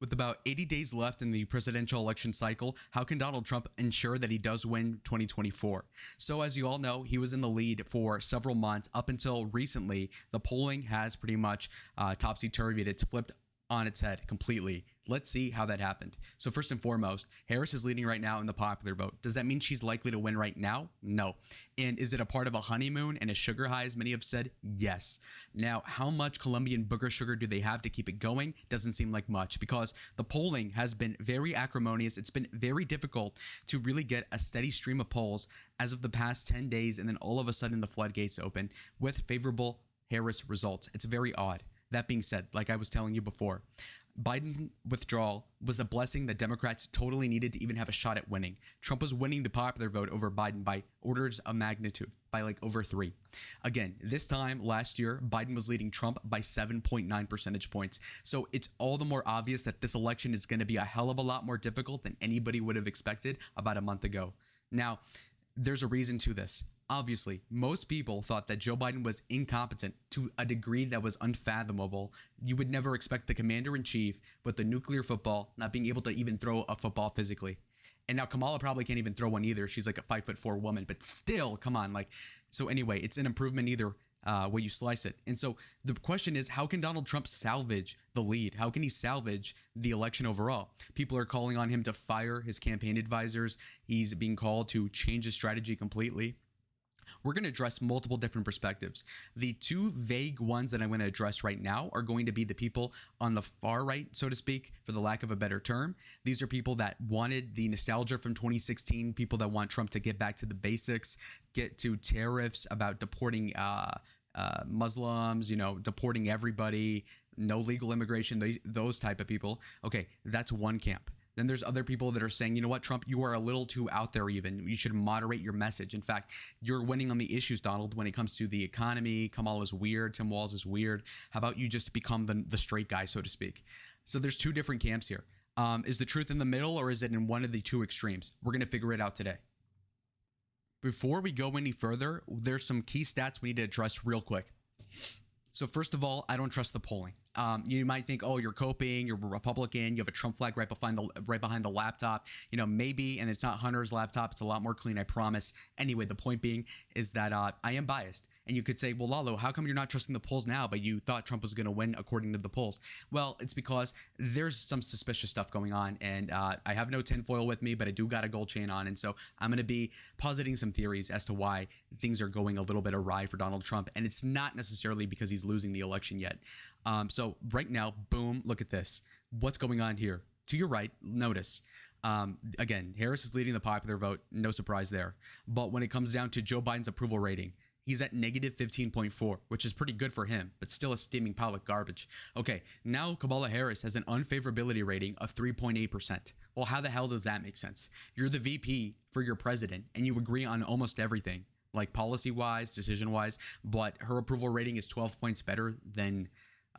With about 80 days left in the presidential election cycle, how can Donald Trump ensure that he does win 2024? So as you all know, he was in the lead for several months up until recently. The polling has pretty much topsy-turvied. It's flipped on its head completely. Let's see how that happened. So first and foremost, Harris is leading right now in the popular vote. Does that mean she's likely to win right now? No. And is it a part of a honeymoon and a sugar high, as many have said? Yes. Now, how much Colombian booger sugar do they have to keep it going? Doesn't seem like much, because the polling has been very acrimonious. It's been very difficult to really get a steady stream of polls as of the past 10 days, and then all of a sudden the floodgates open with favorable Harris results. It's very odd. That being said, like I was telling you before, Biden withdrawal was a blessing that Democrats totally needed to even have a shot at winning. Trump was winning the popular vote over Biden by orders of magnitude, by like over 3. Again, this time last year, Biden was leading Trump by 7.9 percentage points. So it's all the more obvious that this election is going to be a hell of a lot more difficult than anybody would have expected about a month ago. Now, there's a reason to this. Obviously, most people thought that Joe Biden was incompetent to a degree that was unfathomable. You would never expect the commander-in-chief with the nuclear football not being able to even throw a football physically. And now Kamala probably can't even throw one either. She's like a 5'4" woman, but still, come on. So anyway, it's an improvement either way you slice it. And so the question is, how can Donald Trump salvage the lead? How can he salvage the election overall? People are calling on him to fire his campaign advisors. He's being called to change his strategy completely. We're going to address multiple different perspectives. The two vague ones that I'm going to address right now are going to be the people on the far right, so to speak, for the lack of a better term. These are people that wanted the nostalgia from 2016, people that want Trump to get back to the basics, get to tariffs, about deporting Muslims, deporting everybody, no legal immigration, those type of people. Okay, that's one camp. Then there's other people that are saying, you know what, Trump, you are a little too out there even. You should moderate your message. In fact, you're winning on the issues, Donald, when it comes to the economy. Kamala is weird. Tim Walz is weird. How about you just become the straight guy, so to speak? So there's two different camps here. Is the truth in the middle, or is it in one of the two extremes? We're going to figure it out today. Before we go any further, there's some key stats we need to address real quick. So first of all, I don't trust the polling. You might think, oh, you're coping, you're a Republican, you have a Trump flag right behind the laptop. Maybe, and it's not Hunter's laptop. It's a lot more clean, I promise. Anyway, the point being is that I am biased. And you could say, well, Lalo, how come you're not trusting the polls now, but you thought Trump was going to win according to the polls? Well, it's because there's some suspicious stuff going on, and I have no tinfoil with me, but I do got a gold chain on, and so I'm going to be positing some theories as to why things are going a little bit awry for Donald Trump, and it's not necessarily because he's losing the election yet. So right now, boom, look at this. What's going on here? To your right, notice. Again, Harris is leading the popular vote. No surprise there. But when it comes down to Joe Biden's approval rating, he's at negative 15.4, which is pretty good for him, but still a steaming pile of garbage. Okay, now Kamala Harris has an unfavorability rating of 3.8%. Well, how the hell does that make sense? You're the VP for your president, and you agree on almost everything, like policy-wise, decision-wise, but her approval rating is 12 points better than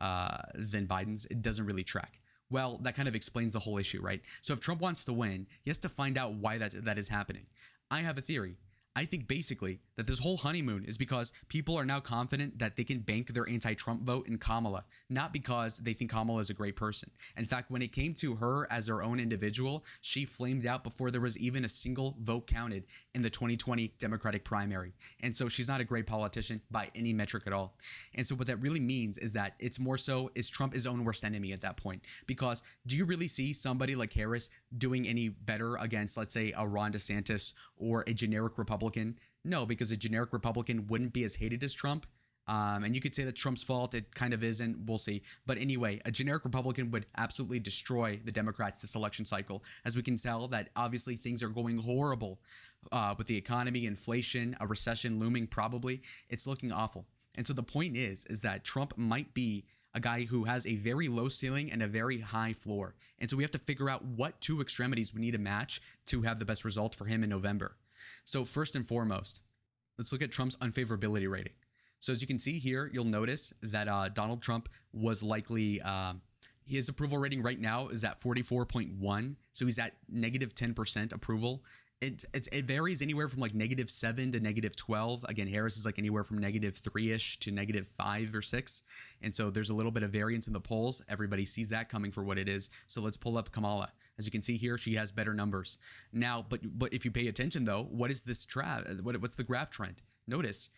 Biden's. It doesn't really track. Well, that kind of explains the whole issue, right? So if Trump wants to win, he has to find out why that is happening. I have a theory. I think basically that this whole honeymoon is because people are now confident that they can bank their anti-Trump vote in Kamala, not because they think Kamala is a great person. In fact, when it came to her as her own individual, she flamed out before there was even a single vote counted in the 2020 Democratic primary. And so she's not a great politician by any metric at all. And so what that really means is that it's more so is Trump his own worst enemy at that point. Because do you really see somebody like Harris doing any better against, let's say, a Ron DeSantis or a generic Republican? No, because a generic Republican wouldn't be as hated as Trump. And you could say that's Trump's fault. It kind of isn't. We'll see. But anyway, a generic Republican would absolutely destroy the Democrats this election cycle. As we can tell that obviously things are going horrible with the economy, inflation, a recession looming probably. It's looking awful. And so the point is that Trump might be a guy who has a very low ceiling and a very high floor. And so we have to figure out what two extremities we need to match to have the best result for him in November. So first and foremost, let's look at Trump's unfavorability rating. So as you can see here, you'll notice that Donald Trump was likely, his approval rating right now is at 44.1. So he's at negative 10% approval. It varies anywhere from like -7 to -12. Again, Harris is like anywhere from -3-ish to -5 or 6. And so there's a little bit of variance in the polls. Everybody sees that coming for what it is. So let's pull up Kamala. As you can see here, she has better numbers. Now, but if you pay attention though, what is this what's the graph trend? Notice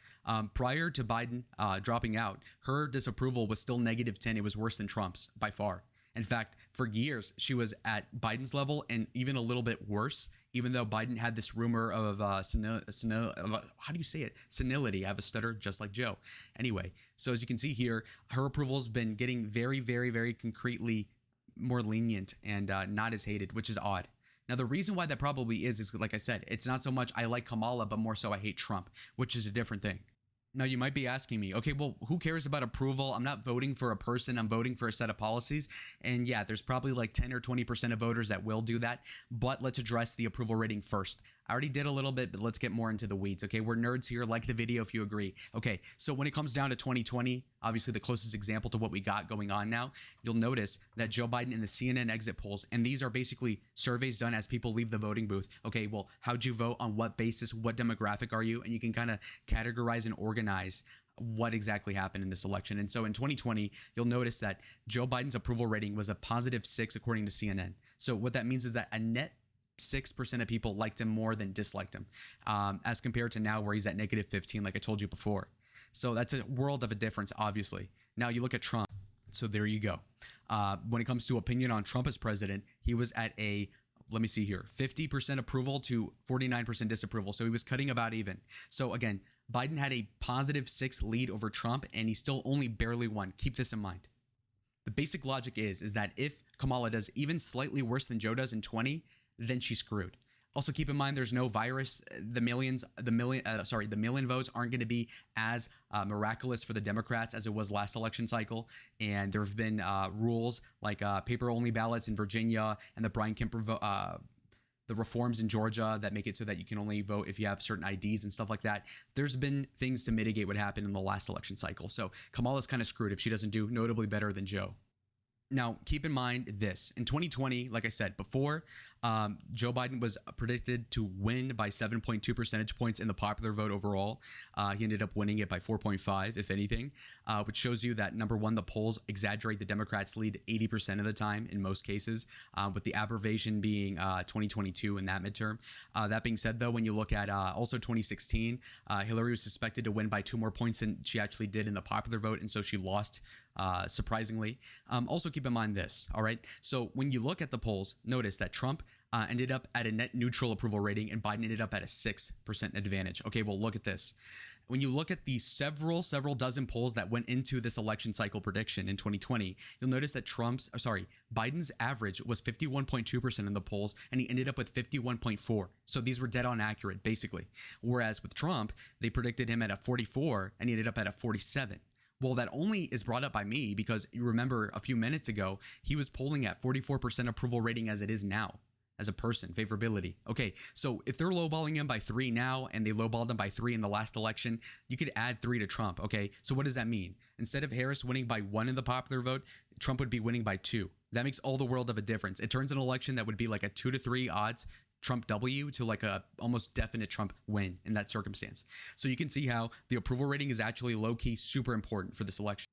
prior to Biden dropping out, her disapproval was still -10. It was worse than Trump's by far. In fact, for years, she was at Biden's level and even a little bit worse, even though Biden had this rumor of how do you say it? Senility. I have a stutter just like Joe. Anyway, so as you can see here, her approval has been getting very, very, very concretely more lenient and not as hated, which is odd. Now, the reason why that probably is like I said, it's not so much I like Kamala, but more so I hate Trump, which is a different thing. Now, you might be asking me, okay, well, who cares about approval? I'm not voting for a person. I'm voting for a set of policies. And yeah, there's probably like 10 or 20% of voters that will do that. But let's address the approval rating first. I already did a little bit, but let's get more into the weeds. Okay, we're nerds here. Like the video if you agree. Okay, so when it comes down to 2020, obviously the closest example to what we got going on now, you'll notice that Joe Biden in the CNN exit polls, and these are basically surveys done as people leave the voting booth. Okay, well, how'd you vote? On what basis? What demographic are you? And you can kind of categorize and organize what exactly happened in this election. And so in 2020, you'll notice that Joe Biden's approval rating was a +6 according to CNN. So what that means is that a net 6% of people liked him more than disliked him, as compared to now where he's at -15, like I told you before. So that's a world of a difference, obviously. Now you look at Trump. So there you go. When it comes to opinion on Trump as president, he was at let me see here, 50% approval to 49% disapproval. So he was cutting about even. So again, Biden had a +6 lead over Trump, and he still only barely won. Keep this in mind. The basic logic is that if Kamala does even slightly worse than Joe does in 20, then she's screwed. Also, keep in mind there's no virus. The million votes aren't going to be as miraculous for the Democrats as it was last election cycle. And there have been rules like paper-only ballots in Virginia and the Brian Kemp the reforms in Georgia that make it so that you can only vote if you have certain IDs and stuff like that. There's been things to mitigate what happened in the last election cycle. So Kamala's kind of screwed if she doesn't do notably better than Joe. Now, keep in mind this. In 2020, like I said before, Joe Biden was predicted to win by 7.2 percentage points in the popular vote overall. He ended up winning it by 4.5, if anything, which shows you that, number one, the polls exaggerate the Democrats' lead 80% of the time in most cases, with the abbreviation being 2022 in that midterm. That being said, though, when you look at also 2016, Hillary was suspected to win by 2 more points than she actually did in the popular vote, and so she lost surprisingly. Also keep in mind this, all right? So when you look at the polls, notice that Trump ended up at a net neutral approval rating and Biden ended up at a 6% advantage. Okay, well, look at this. When you look at the several dozen polls that went into this election cycle prediction in 2020, you'll notice that Biden's average was 51.2% in the polls, and he ended up with 51.4. So these were dead on accurate, basically. Whereas with Trump, they predicted him at a 44, and he ended up at a 47. Well, that only is brought up by me because you remember a few minutes ago, he was polling at 44% approval rating as it is now, as a person, favorability. Okay, so if they're lowballing him by 3 now and they lowballed him by 3 in the last election, you could add 3 to Trump. Okay, so what does that mean? Instead of Harris winning by 1 in the popular vote, Trump would be winning by 2. That makes all the world of a difference. It turns an election that would be like a 2 to 3 odds Trump W to like a almost definite Trump win in that circumstance. So you can see how the approval rating is actually low-key super important for this election.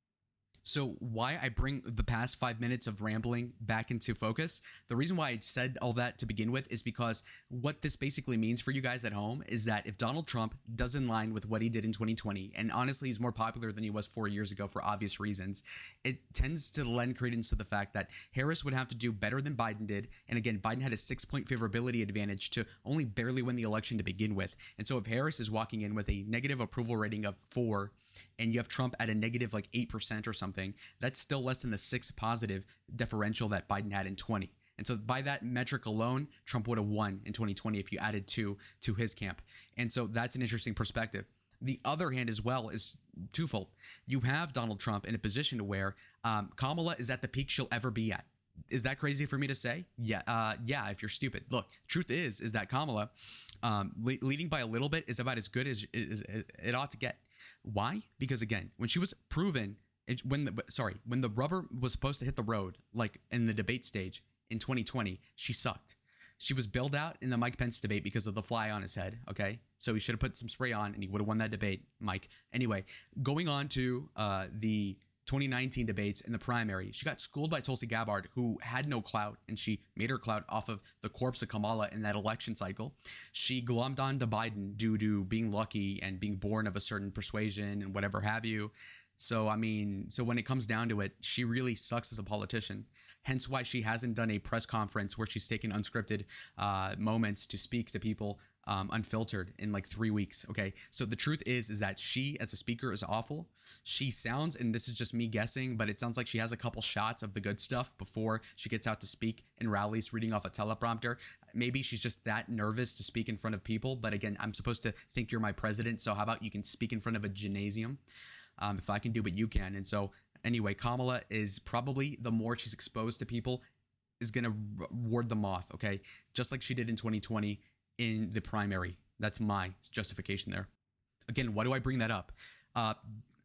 So why I bring the past 5 minutes of rambling back into focus, the reason why I said all that to begin with is because what this basically means for you guys at home is that if Donald Trump does in line with what he did in 2020, and honestly he's more popular than he was 4 years ago for obvious reasons, it tends to lend credence to the fact that Harris would have to do better than Biden did. And again, Biden had a 6-point favorability advantage to only barely win the election to begin with. And so if Harris is walking in with a negative approval rating of 4, and you have Trump at a negative like 8% or something, that's still less than the 6 positive differential that Biden had in 20. And so by that metric alone, Trump would have won in 2020 if you added 2 to his camp. And so that's an interesting perspective. The other hand as well is twofold. You have Donald Trump in a position where Kamala is at the peak she'll ever be at. Is that crazy for me to say? Yeah, if you're stupid. Look, truth is that Kamala leading by a little bit is about as good as it ought to get. Why? Because again, when she was proven, when the rubber was supposed to hit the road, like in the debate stage in 2020, she sucked. She was bailed out in the Mike Pence debate because of the fly on his head. Okay, so he should have put some spray on, and he would have won that debate, Mike. Anyway, going on to the 2019 debates in the primary, she got schooled by Tulsi Gabbard, who had no clout, and she made her clout off of the corpse of Kamala in that election cycle. She glommed on to Biden due to being lucky and being born of a certain persuasion and whatever have you. So, I mean, so when it comes down to it, she really sucks as a politician. Hence why she hasn't done a press conference where she's taken unscripted moments to speak to people unfiltered in like 3 weeks. Okay, so the truth is that she as a speaker is awful. She sounds, and this is just me guessing, but it sounds like she has a couple shots of the good stuff before she gets out to speak in rallies reading off a teleprompter. Maybe she's just that nervous to speak in front of people. But again, I'm supposed to think you're my president, so how about you can speak in front of a gymnasium? If I can do what you can. And so anyway, Kamala is probably, the more she's exposed to people, is going to ward them off, okay? Just like she did in 2020 in the primary. That's my justification there. Again, why do I bring that up?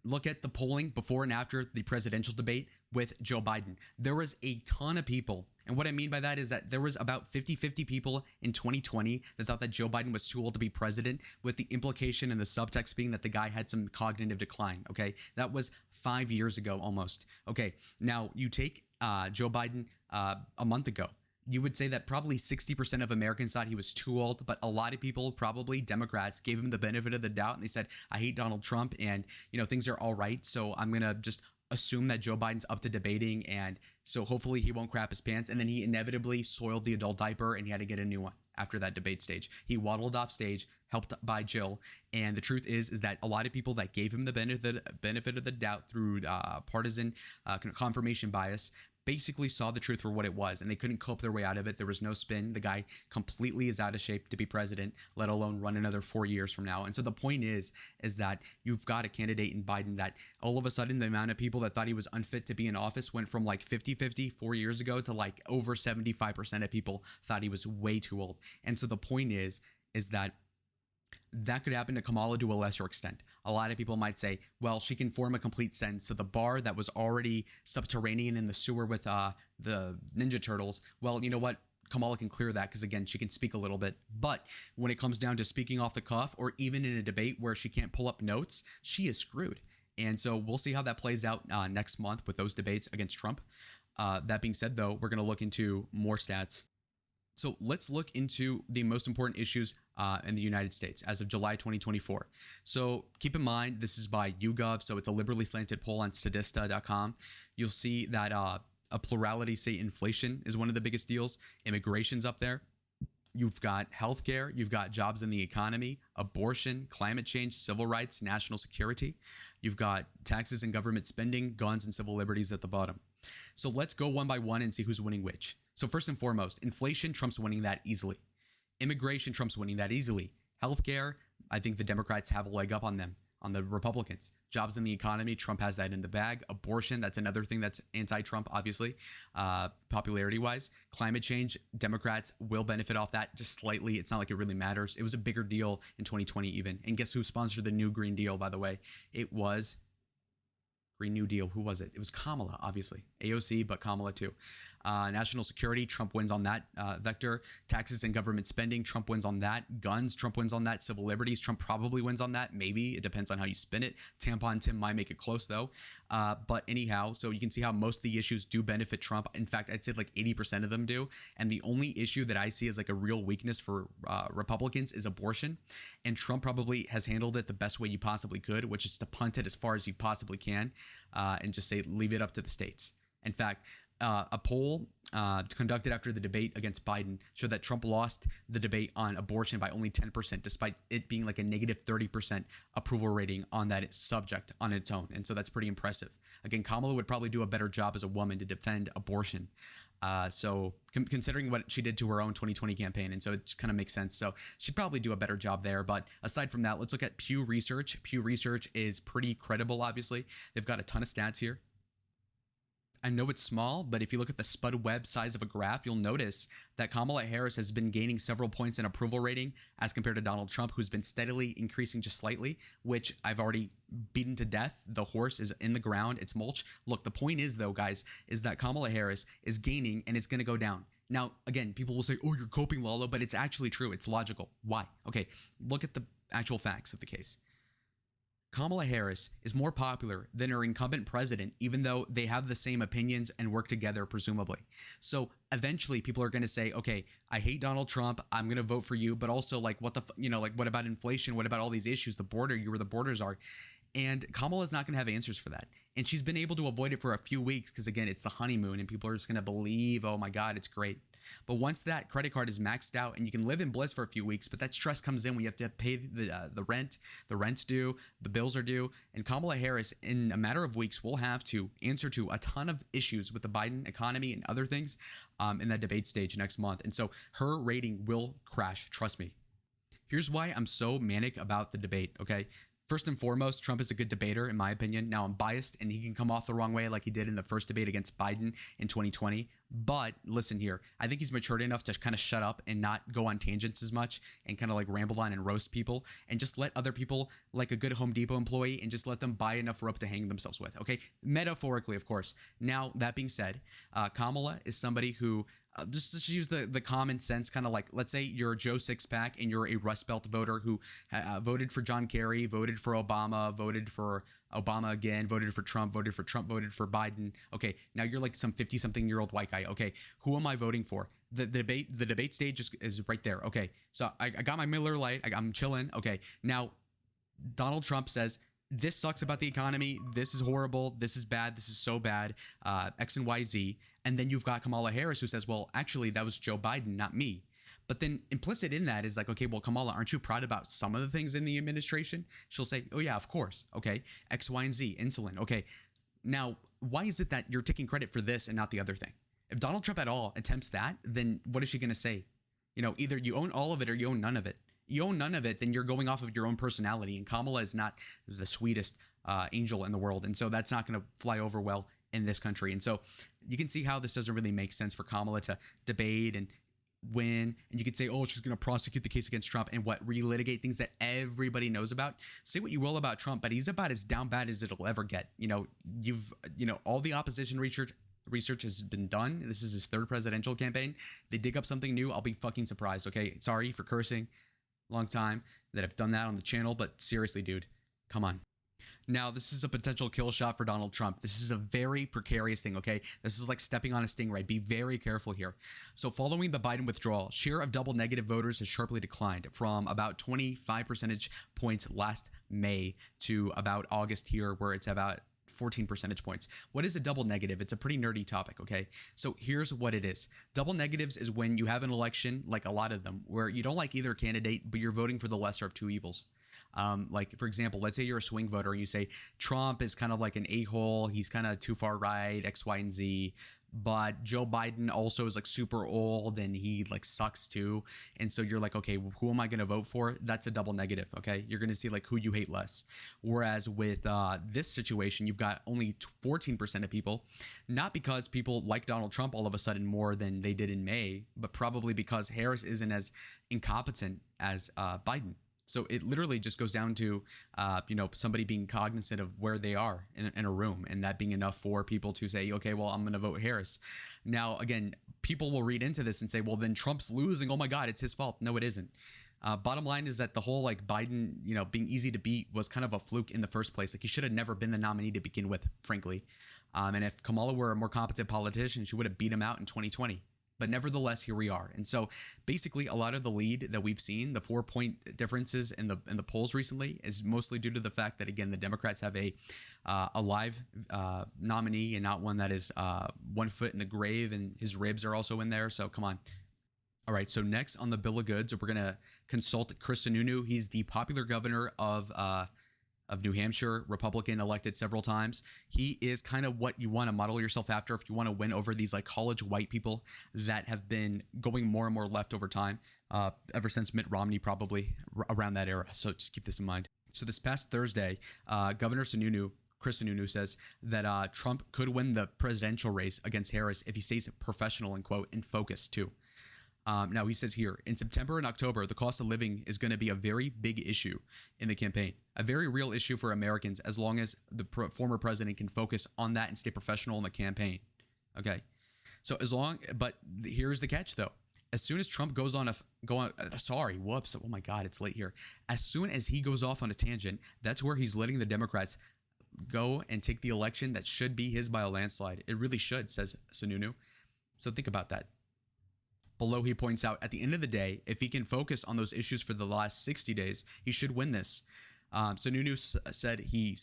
Look at the polling before and after the presidential debate with Joe Biden. There was a ton of people. And what I mean by that is that there was about 50-50 people in 2020 that thought that Joe Biden was too old to be president, with the implication and the subtext being that the guy had some cognitive decline. Okay, that was 5 years ago almost. Okay, now you take Joe Biden a month ago. You would say that probably 60% of Americans thought he was too old, but a lot of people, probably Democrats, gave him the benefit of the doubt, and they said, I hate Donald Trump, and things are all right, so I'm gonna just assume that Joe Biden's up to debating, and so hopefully he won't crap his pants. And then he inevitably soiled the adult diaper, and he had to get a new one after that debate stage. He waddled off stage, helped by Jill, and the truth is that a lot of people that gave him the benefit of the doubt through partisan confirmation bias basically saw the truth for what it was, and they couldn't cope their way out of it. There was no spin. The guy completely is out of shape to be president, let alone run another 4 years from now. And so the point is that you've got a candidate in Biden that all of a sudden the amount of people that thought he was unfit to be in office went from like 50-50 4 years ago to like over 75% of people thought he was way too old. And so the point is that could happen to Kamala to a lesser extent. A lot of people might say, well, she can form a complete sentence. So the bar that was already subterranean in the sewer with the Ninja Turtles, well, you know what? Kamala can clear that because, again, she can speak a little bit. But when it comes down to speaking off the cuff, or even in a debate where she can't pull up notes, she is screwed. And so we'll see how that plays out next month with those debates against Trump. That being said, though, we're going to look into more stats. So let's look into the most important issues in the United States as of July 2024. So keep in mind, this is by YouGov, so it's a liberally slanted poll on Statista.com. You'll see that a plurality say inflation is one of the biggest deals. Immigration's up there. You've got healthcare, you've got jobs in the economy, abortion, climate change, civil rights, national security. You've got taxes and government spending, guns and civil liberties at the bottom. So let's go one by one and see who's winning which. So first and foremost, inflation, Trump's winning that easily. Immigration, Trump's winning that easily. Healthcare, I think the Democrats have a leg up on them, on the Republicans. Jobs in the economy, Trump has that in the bag. Abortion, that's another thing that's anti-Trump, obviously, popularity-wise. Climate change, Democrats will benefit off that just slightly. It's not like it really matters. It was a bigger deal in 2020 even. And guess who sponsored the new Green Deal, by the way? It was Green New Deal. Who was it? It was Kamala, obviously. AOC, but Kamala too. National security, Trump wins on that vector. Taxes and government spending, Trump wins on that. Guns, Trump wins on that. Civil liberties, Trump probably wins on that. Maybe. It depends on how you spin it. Tampon Tim might make it close, though. But anyhow, so you can see how most of the issues do benefit Trump. In fact, I'd say like 80% of them do. And the only issue that I see as like a real weakness for Republicans is abortion. And Trump probably has handled it the best way you possibly could, which is to punt it as far as you possibly can and just say, leave it up to the states. In fact, a poll conducted after the debate against Biden showed that Trump lost the debate on abortion by only 10%, despite it being like a negative 30% approval rating on that subject on its own. And so that's pretty impressive. Again, Kamala would probably do a better job as a woman to defend abortion. So considering what she did to her own 2020 campaign. And so it just kind of makes sense. So she'd probably do a better job there. But aside from that, let's look at Pew Research. Pew Research is pretty credible, obviously. They've got a ton of stats here. I know it's small, but if you look at the Spud Web size of a graph, you'll notice that Kamala Harris has been gaining several points in approval rating as compared to Donald Trump, who's been steadily increasing just slightly, which I've already beaten to death. The horse is in the ground. It's mulch. Look, the point is, though, guys, is that Kamala Harris is gaining and it's going to go down. Now, again, people will say, oh, you're coping, Lalo, but it's actually true. It's logical. Why? Okay, look at the actual facts of the case. Kamala Harris is more popular than her incumbent president, even though they have the same opinions and work together, presumably. So eventually people are going to say, okay, I hate Donald Trump. I'm going to vote for you. But also, like, what about inflation? What about all these issues? The border, you where the borders are. And Kamala's not going to have answers for that. And she's been able to avoid it for a few weeks because, again, it's the honeymoon and people are just going to believe, oh my God, it's great. But once that credit card is maxed out and you can live in bliss for a few weeks, but that stress comes in when you have to pay the rent's due, the bills are due, and Kamala Harris, in a matter of weeks, will have to answer to a ton of issues with the Biden economy and other things in that debate stage next month. And so her rating will crash, trust me. Here's why I'm so manic about the debate, okay? First and foremost, Trump is a good debater, in my opinion. Now, I'm biased, and he can come off the wrong way like he did in the first debate against Biden in 2020. But listen here, I think he's matured enough to kind of shut up and not go on tangents as much and kind of like ramble on and roast people and just let other people, like a good Home Depot employee, and just let them buy enough rope to hang themselves with, okay? Metaphorically, of course. Now, that being said, Kamala is somebody who just use the common sense, kind of like, let's say you're Joe Sixpack and you're a Rust Belt voter who voted for John Kerry, voted for Obama, voted for Obama again, voted for Trump, voted for Biden. Okay, now you're like some 50-something-year-old white guy. Okay, who am I voting for? The debate stage is right there. Okay, so I got my Miller Lite. I'm chilling. Okay, now Donald Trump says, this sucks about the economy. This is horrible. This is bad. This is so bad. X and Y, Z. And then you've got Kamala Harris who says, well, actually, that was Joe Biden, not me. But then implicit in that is like, okay, well, Kamala, aren't you proud about some of the things in the administration? She'll say, oh, yeah, of course. Okay. X, Y, and Z, insulin. Okay. Now, why is it that you're taking credit for this and not the other thing? If Donald Trump at all attempts that, then what is she going to say? You know, either you own all of it or you own none of it. You own none of it, then you're going off of your own personality. And Kamala is not the sweetest angel in the world. And so that's not going to fly over well in this country. And so you can see how this doesn't really make sense for Kamala to debate and win. And you could say, oh, she's going to prosecute the case against Trump and relitigate things that everybody knows about. Say what you will about Trump, but he's about as down bad as it'll ever get. You know, all the opposition research has been done. This is his third presidential campaign. They dig up something new, I'll be fucking surprised. Okay, sorry for cursing. Long time that I've done that on the channel, but seriously, dude, come on. Now, this is a potential kill shot for Donald Trump. This is a very precarious thing, okay? This is like stepping on a stingray. Be very careful here. So following the Biden withdrawal, share of double negative voters has sharply declined from about 25 percentage points last May to about August here, where it's about 14 percentage points. What is a double negative? It's a pretty nerdy topic, okay? So here's what it is. Double negatives is when you have an election, like a lot of them, where you don't like either candidate, but you're voting for the lesser of two evils. Like, for example, let's say you're a swing voter and you say Trump is kind of like an a-hole. He's kind of too far right, X, Y, and Z. But Joe Biden also is like super old and he like sucks too. And so you're like, okay, who am I going to vote for? That's a double negative. Okay. You're going to see like who you hate less. Whereas with this situation, you've got only 14% of people, not because people like Donald Trump all of a sudden more than they did in May, but probably because Harris isn't as incompetent as Biden. So it literally just goes down to, somebody being cognizant of where they are in a room, and that being enough for people to say, okay, well, I'm going to vote Harris. Now, again, people will read into this and say, well, then Trump's losing. Oh my God, it's his fault. No, it isn't. Bottom line is that the whole like Biden, being easy to beat was kind of a fluke in the first place. Like he should have never been the nominee to begin with, frankly. And if Kamala were a more competent politician, she would have beat him out in 2020. But nevertheless, here we are. And so basically a lot of the lead that we've seen, the 4-point differences in the polls recently, is mostly due to the fact that, again, the Democrats have a live nominee and not one that is 1 foot in the grave, and his ribs are also in there. So come on. All right. So next on the bill of goods, we're going to consult Chris Sununu. He's the popular governor of New Hampshire, Republican, elected several times. He is kind of what you want to model yourself after if you want to win over these like college white people that have been going more and more left over time, ever since Mitt Romney, probably around that era. So just keep this in mind. So this past Thursday, Governor Sununu, Chris Sununu, says that Trump could win the presidential race against Harris if he stays professional and, quote, and focused too. Now, he says here, in September and October, the cost of living is going to be a very big issue in the campaign, a very real issue for Americans, as long as the former president can focus on that and stay professional in the campaign. Okay. So here's the catch though. As soon as Trump goes on oh my God, it's late here. As soon as he goes off on a tangent, that's where he's letting the Democrats go and take the election that should be his by a landslide. It really should, says Sununu. So think about that. Below, he points out, at the end of the day, if he can focus on those issues for the last 60 days, he should win this. Sununu said he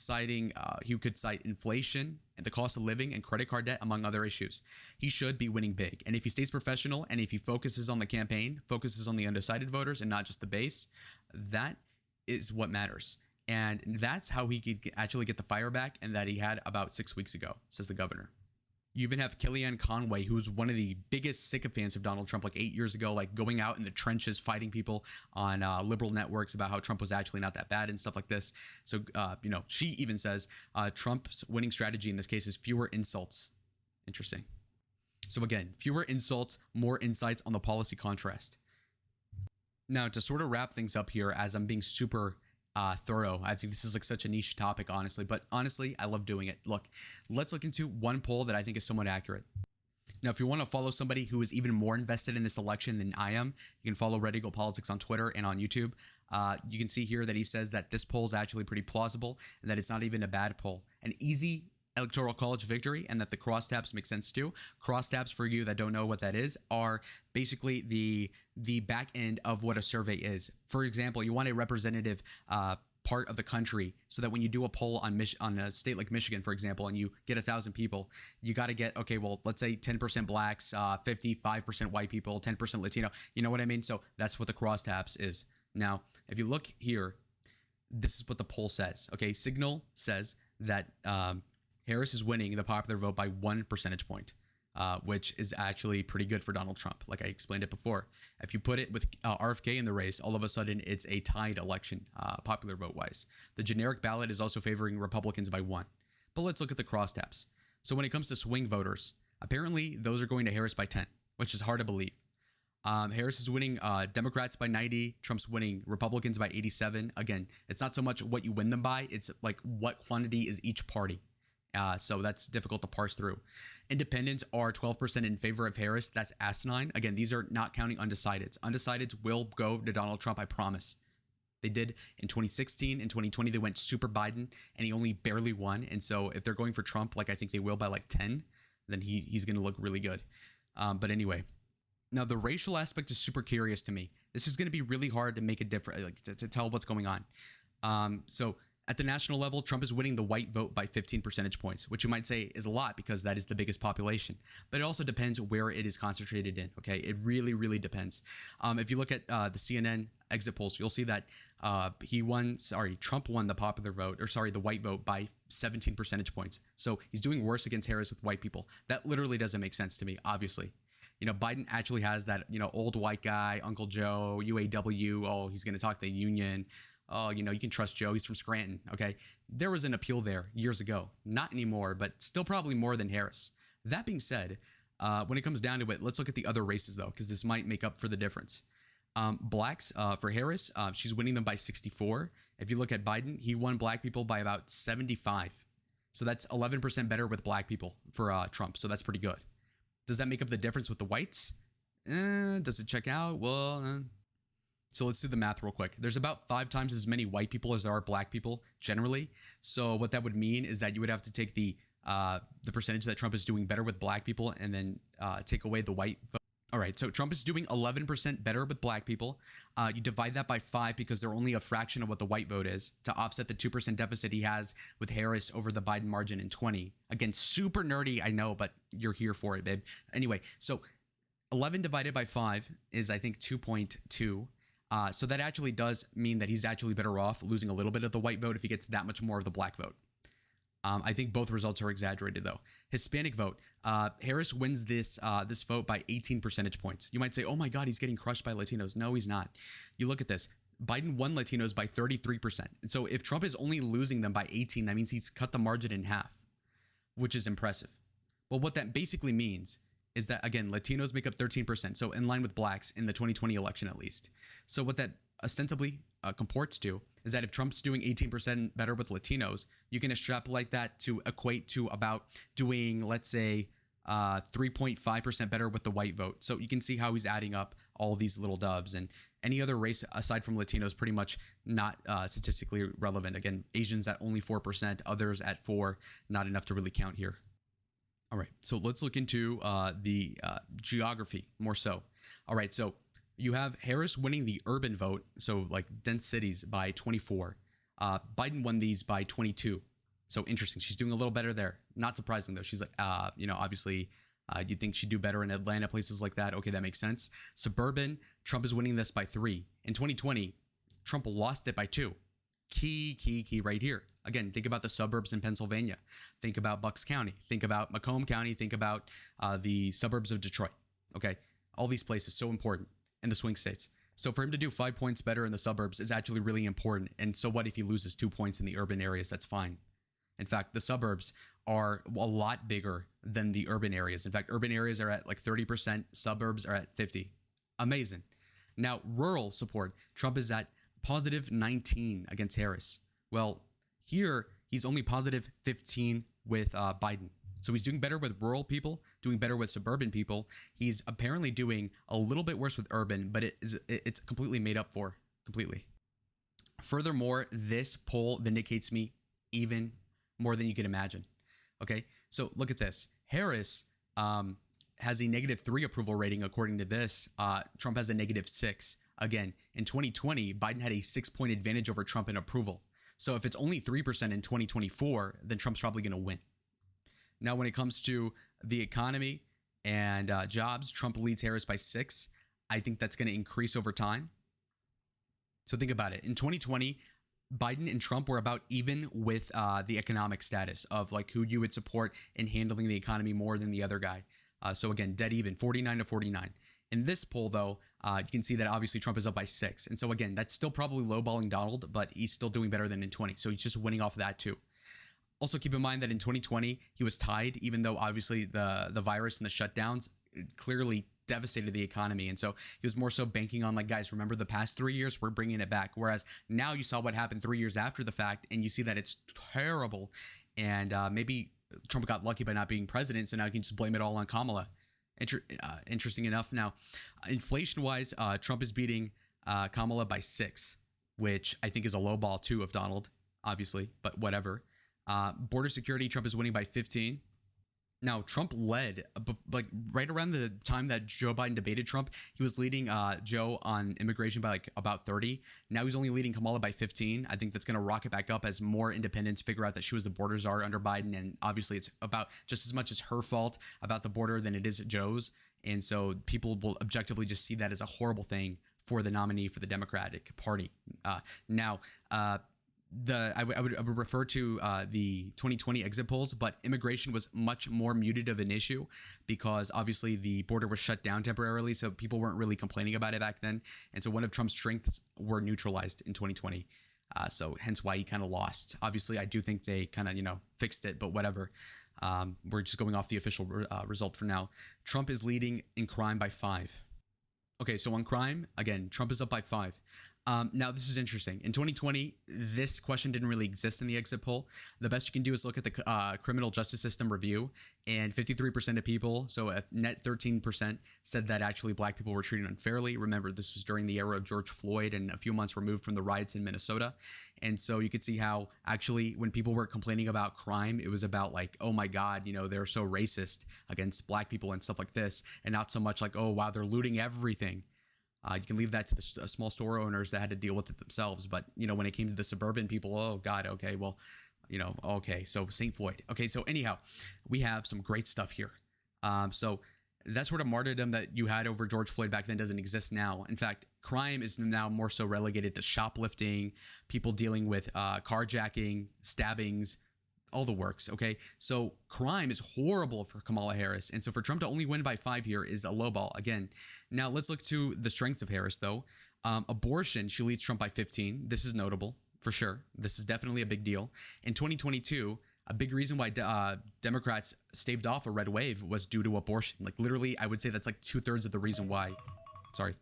could cite inflation and the cost of living and credit card debt, among other issues. He should be winning big. And if he stays professional and if he focuses on the campaign, focuses on the undecided voters and not just the base, that is what matters. And that's how he could actually get the fire back, and that he had about 6 weeks ago, says the governor. You even have Kellyanne Conway, who's one of the biggest sycophants of Donald Trump, like 8 years ago, like going out in the trenches, fighting people on liberal networks about how Trump was actually not that bad and stuff like this. So, she even says Trump's winning strategy in this case is fewer insults. Interesting. So again, fewer insults, more insights on the policy contrast. Now, to sort of wrap things up here, as I'm being super thorough. I think this is like such a niche topic, honestly, but honestly, I love doing it. Look, let's look into one poll that I think is somewhat accurate. Now, if you want to follow somebody who is even more invested in this election than I am, you can follow Red Eagle Politics on Twitter and on YouTube. You can see here that he says that this poll is actually pretty plausible and that it's not even a bad poll. An easy electoral college victory, and that the crosstabs make sense too. Crosstabs, for you that don't know what that is, are basically the back end of what a survey is. For example, you want a representative part of the country, so that when you do a poll on a state like Michigan, for example, and you get 1,000 people, you got to get, okay, well, let's say 10% blacks, 55% white people, 10% Latino. You know what I mean? So that's what the crosstabs is. Now, if you look here, this is what the poll says. Okay, Signal says that Harris is winning the popular vote by 1 percentage point, which is actually pretty good for Donald Trump. Like I explained it before. If you put it with RFK in the race, all of a sudden it's a tied election, popular vote-wise. The generic ballot is also favoring Republicans by 1. But let's look at the crosstabs. So when it comes to swing voters, apparently those are going to Harris by 10, which is hard to believe. Harris is winning Democrats by 90. Trump's winning Republicans by 87. Again, it's not so much what you win them by. It's like what quantity is each party. So that's difficult to parse through. Independents are 12% in favor of Harris. That's asinine. Again, these are not counting undecideds. Undecideds will go to Donald Trump, I promise. They did in 2016. In 2020, they went super Biden, and he only barely won. And so if they're going for Trump, like I think they will by like 10, then he's going to look really good. But anyway, now the racial aspect is super curious to me. This is going to be really hard to make a difference, like to tell what's going on. So at the national level, Trump is winning the white vote by 15 percentage points, which you might say is a lot because that is the biggest population. But it also depends where it is concentrated in, okay? It really, really depends. If you look at the CNN exit polls, you'll see that Trump won the popular vote, the white vote by 17 percentage points. So he's doing worse against Harris with white people. That literally doesn't make sense to me, obviously. Biden actually has that, old white guy, Uncle Joe, UAW, oh, he's going to talk to the union. Oh, you can trust Joe. He's from Scranton. Okay. There was an appeal there years ago. Not anymore, but still probably more than Harris. That being said, when it comes down to it, let's look at the other races, though, because this might make up for the difference. Blacks, for Harris, she's winning them by 64. If you look at Biden, he won black people by about 75. So that's 11% better with black people for Trump. So that's pretty good. Does that make up the difference with the whites? Does it check out? Well, so let's do the math real quick. There's about 5 times as many white people as there are black people generally. So what that would mean is that you would have to take the percentage that Trump is doing better with black people and then take away the white vote. All right, so Trump is doing 11% better with black people. You divide that by 5 because they're only a fraction of what the white vote is to offset the 2% deficit he has with Harris over the Biden margin in 20. Again, super nerdy, I know, but you're here for it, babe. Anyway, so 11 divided by 5 is, I think, 2.2. So that actually does mean that he's actually better off losing a little bit of the white vote if he gets that much more of the black vote. I think both results are exaggerated, though. Hispanic vote. Harris wins this vote by 18 percentage points. You might say, oh my God, he's getting crushed by Latinos. No, he's not. You look at this. Biden won Latinos by 33%. And so if Trump is only losing them by 18, that means he's cut the margin in half, which is impressive. Well, what that basically means is that, again, Latinos make up 13%, so in line with blacks in the 2020 election at least. So what that ostensibly comports to is that if Trump's doing 18% better with Latinos, you can extrapolate that to equate to about doing, let's say, 3.5% better with the white vote. So you can see how he's adding up all these little dubs. And any other race aside from Latinos pretty much not statistically relevant. Again, Asians at only 4%, others at 4%, not enough to really count here. All right, so let's look into the geography more so. All right, so you have Harris winning the urban vote, so like dense cities, by 24. Biden won these by 22. So interesting. She's doing a little better there. Not surprising though. She's like, obviously you'd think she'd do better in Atlanta, places like that. Okay, that makes sense. Suburban, Trump is winning this by 3. In 2020, Trump lost it by 2. Key right here. Again, think about the suburbs in Pennsylvania. Think about Bucks County. Think about Macomb County. Think about the suburbs of Detroit. Okay, all these places, so important in the swing states. So for him to do 5 points better in the suburbs is actually really important. And so what if he loses 2 points in the urban areas? That's fine. In fact, the suburbs are a lot bigger than the urban areas. In fact, urban areas are at like 30%, suburbs are at 50%. Amazing. Now, rural support, Trump is at positive 19 against Harris. Well, here he's only positive 15 with Biden. So he's doing better with rural people, doing better with suburban people. He's apparently doing a little bit worse with urban, but it's completely made up for, completely. Furthermore, this poll vindicates me even more than you can imagine. Okay, so look at this. Harris has a -3 approval rating according to this. Trump has a -6. Again, in 2020, Biden had a 6-point advantage over Trump in approval. So if it's only 3% in 2024, then Trump's probably going to win. Now, when it comes to the economy and jobs, Trump leads Harris by 6. I think that's going to increase over time. So think about it. In 2020, Biden and Trump were about even with the economic status of like who you would support in handling the economy more than the other guy. So again, dead even, 49-49. In this poll, though, you can see that obviously Trump is up by 6. And so again, that's still probably lowballing Donald, but he's still doing better than in 20. So he's just winning off of that too. Also keep in mind that in 2020, he was tied, even though obviously the virus and the shutdowns clearly devastated the economy. And so he was more so banking on like, guys, remember the past 3 years, we're bringing it back. Whereas now you saw what happened 3 years after the fact, and you see that it's terrible. And maybe Trump got lucky by not being president, so now he can just blame it all on Kamala. Interesting enough. Now, inflation-wise, Trump is beating Kamala by 6, which I think is a low ball too of Donald, obviously, but whatever. Border security, Trump is winning by 15. Now, Trump led, like right around the time that Joe Biden debated Trump, he was leading Joe on immigration by like about 30. Now he's only leading Kamala by 15. I think that's going to rocket back up as more independents figure out that she was the border czar under Biden. And obviously it's about just as much as her fault about the border than it is Joe's. And so people will objectively just see that as a horrible thing for the nominee for the Democratic Party. I would refer to the 2020 exit polls, but immigration was much more muted of an issue because obviously the border was shut down temporarily, so people weren't really complaining about it back then. And so one of Trump's strengths were neutralized in 2020. So hence why he kind of lost. Obviously, I do think they kind of, fixed it, but whatever. We're just going off the official result for now. Trump is leading in crime by 5. Okay, so on crime, again, Trump is up by 5. Now, this is interesting. In 2020, this question didn't really exist in the exit poll. The best you can do is look at the criminal justice system review, and 53% of people, so a net 13%, said that actually black people were treated unfairly. Remember, this was during the era of George Floyd and a few months removed from the riots in Minnesota. And so you could see how actually when people were complaining about crime, it was about like, oh my God, they're so racist against black people and stuff like this, and not so much like, oh, wow, they're looting everything. You can leave that to the small store owners that had to deal with it themselves. But, when it came to the suburban people, oh, God, okay, well, okay, so St. Floyd. Okay, so anyhow, we have some great stuff here. So that sort of martyrdom that you had over George Floyd back then doesn't exist now. In fact, crime is now more so relegated to shoplifting, people dealing with carjacking, stabbings, all the works. Okay, so crime is horrible for Kamala Harris, and so for Trump to only win by 5 here is a low ball again. Now let's look to the strengths of Harris though. Abortion, she leads Trump by 15. This is notable for sure. This is definitely a big deal. In 2022, a big reason why Democrats staved off a red wave was due to abortion. Like literally, I would say that's like 2/3 of the reason why. Sorry.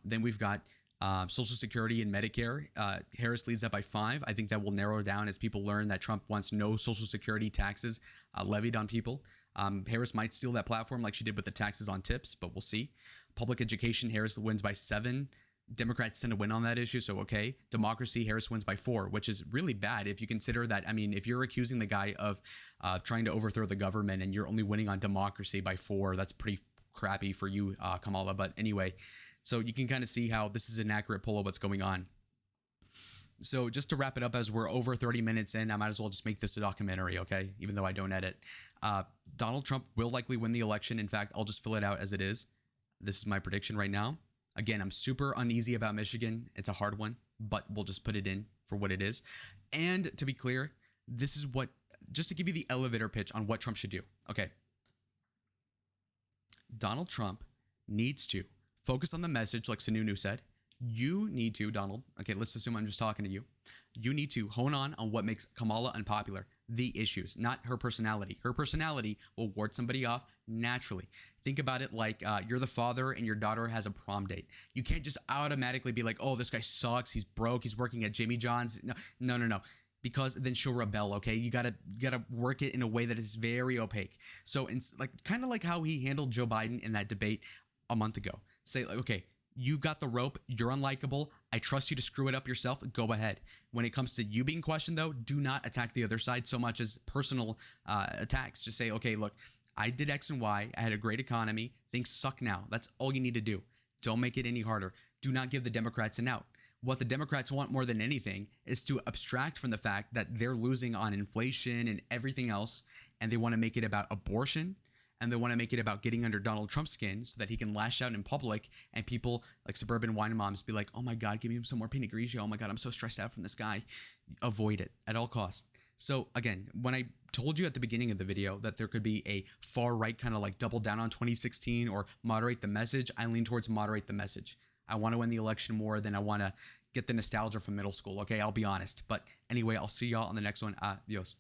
Then we've got Social Security and Medicare. Harris leads that by 5. I think that will narrow down as people learn that Trump wants no Social Security taxes levied on people. Harris might steal that platform like she did with the taxes on tips, but we'll see. Public education, Harris wins by 7. Democrats tend to win on that issue, so okay. Democracy, Harris wins by 4, which is really bad if you consider that. I mean, if you're accusing the guy of trying to overthrow the government and you're only winning on democracy by 4, that's pretty crappy for you, Kamala. But anyway, so you can kind of see how this is an accurate poll of what's going on. So just to wrap it up, as we're over 30 minutes in, I might as well just make this a documentary, okay? Even though I don't edit. Donald Trump will likely win the election. In fact, I'll just fill it out as it is. This is my prediction right now. Again, I'm super uneasy about Michigan. It's a hard one, but we'll just put it in for what it is. And to be clear, this is what, just to give you the elevator pitch on what Trump should do. Okay. Donald Trump needs to focus on the message, like Sununu said. You need to, Donald, okay, let's assume I'm just talking to you. You need to hone on what makes Kamala unpopular, the issues, not her personality. Her personality will ward somebody off naturally. Think about it like you're the father and your daughter has a prom date. You can't just automatically be like, oh, this guy sucks. He's broke. He's working at Jimmy John's. No. Because then she'll rebel. Okay, you gotta work it in a way that is very opaque. So it's like kind of like how he handled Joe Biden in that debate a month ago. Say like, okay, you got the rope. You're unlikable. I trust you to screw it up yourself. Go ahead. When it comes to you being questioned, though, do not attack the other side so much as personal attacks. Just say, okay, look, I did X and Y. I had a great economy. Things suck now. That's all you need to do. Don't make it any harder. Do not give the Democrats an out. What the Democrats want more than anything is to abstract from the fact that they're losing on inflation and everything else, and they want to make it about abortion, and they want to make it about getting under Donald Trump's skin so that he can lash out in public, and people like suburban wine moms be like, oh my God, give me some more Pinot Grigio. Oh my God, I'm so stressed out from this guy. Avoid it at all costs. So again, when I told you at the beginning of the video that there could be a far right kind of like double down on 2016 or moderate the message, I lean towards moderate the message. I want to win the election more than I want to get the nostalgia from middle school. Okay, I'll be honest. But anyway, I'll see y'all on the next one. Adios.